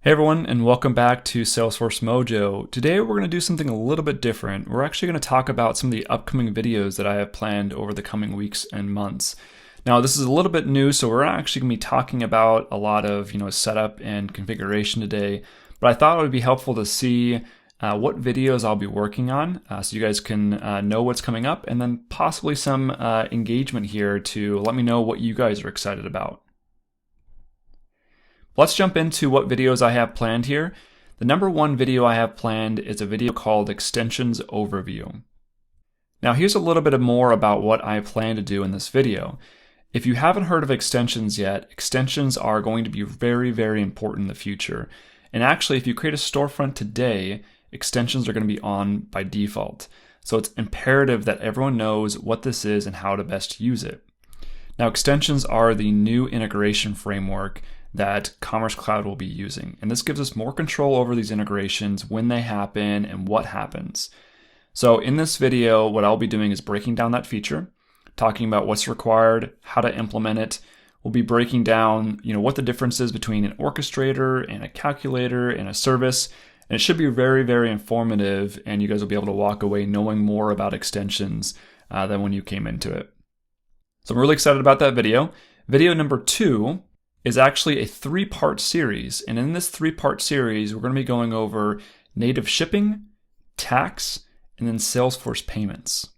Hey everyone, and welcome back to Salesforce Mojo. Today we're going to do something a little bit different. We're actually going to talk about some of the upcoming videos that I have planned over the coming weeks and months. Now this is a little bit new, so we're not actually going to be talking about a lot of setup and configuration today, but I thought it would be helpful to see what videos I'll be working on so you guys can know what's coming up, and then possibly some engagement here to let me know what you guys are excited about. Let's jump into what videos I have planned here. The number one video I have planned is a video called Extensions Overview. Now here's a little bit more about what I plan to do in this video. If you haven't heard of extensions yet, extensions are going to be very, very important in the future. And actually, if you create a storefront today, extensions are going to be on by default. So it's imperative that everyone knows what this is and how to best use it. Now extensions are the new integration framework that Commerce Cloud will be using. And this gives us more control over these integrations, when they happen, and what happens. So in this video, what I'll be doing is breaking down that feature, talking about what's required, how to implement it. We'll be breaking down, what the difference is between an orchestrator and a calculator and a service. And it should be very, very informative, and you guys will be able to walk away knowing more about extensions than when you came into it. So I'm really excited about that video. Video number 2 is actually a 3-part series. And in this 3-part series, we're going to be going over native shipping, tax, and then Salesforce payments.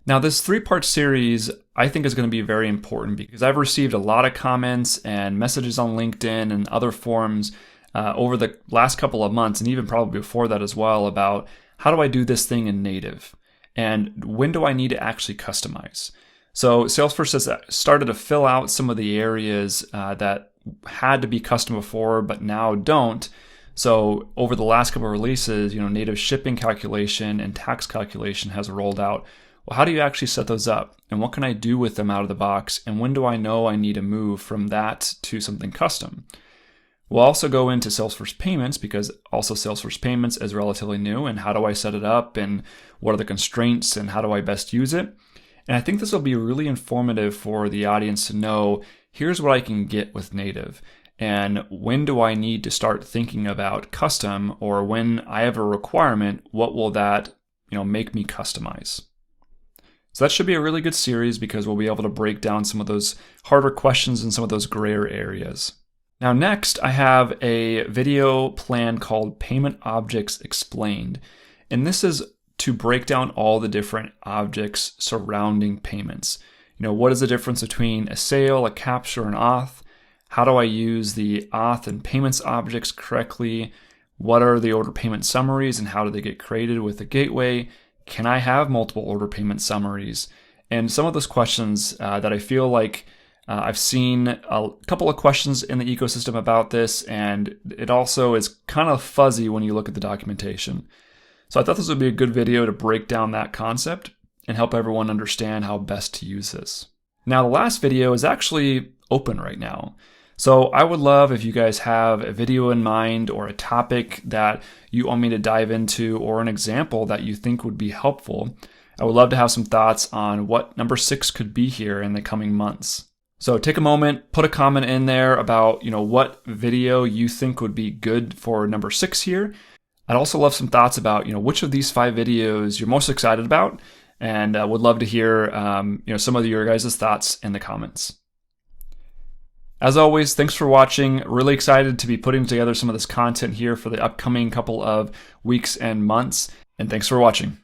Now this 3-part series I think is going to be very important because I've received a lot of comments and messages on LinkedIn and other forums over the last couple of months, and even probably before that as well, about how do I do this thing in native? And when do I need to actually customize? So Salesforce has started to fill out some of the areas that had to be custom before, but now don't. So over the last couple of releases, native shipping calculation and tax calculation has rolled out. Well, how do you actually set those up? And what can I do with them out of the box? And when do I know I need to move from that to something custom? We'll also go into Salesforce payments because also Salesforce payments is relatively new, and how do I set it up, and what are the constraints, and how do I best use it? And I think this will be really informative for the audience to know, here's what I can get with native. And when do I need to start thinking about custom, or when I have a requirement, what will that make me customize? So that should be a really good series because we'll be able to break down some of those harder questions and some of those grayer areas. Now next, I have a video plan called Payment Objects Explained. And this is to break down all the different objects surrounding payments. What is the difference between a sale, a capture, and auth? How do I use the auth and payments objects correctly? What are the order payment summaries and how do they get created with the gateway? Can I have multiple order payment summaries? And some of those questions that I feel like I've seen a couple of questions in the ecosystem about this, and it also is kind of fuzzy when you look at the documentation. So I thought this would be a good video to break down that concept and help everyone understand how best to use this. Now the last video is actually open right now. So I would love if you guys have a video in mind or a topic that you want me to dive into or an example that you think would be helpful. I would love to have some thoughts on what number 6 could be here in the coming months. So take a moment, put a comment in there about what video you think would be good for number 6 here. I'd also love some thoughts about which of these 5 videos you're most excited about, and would love to hear some of your guys' thoughts in the comments. As always, thanks for watching. Really excited to be putting together some of this content here for the upcoming couple of weeks and months, and thanks for watching.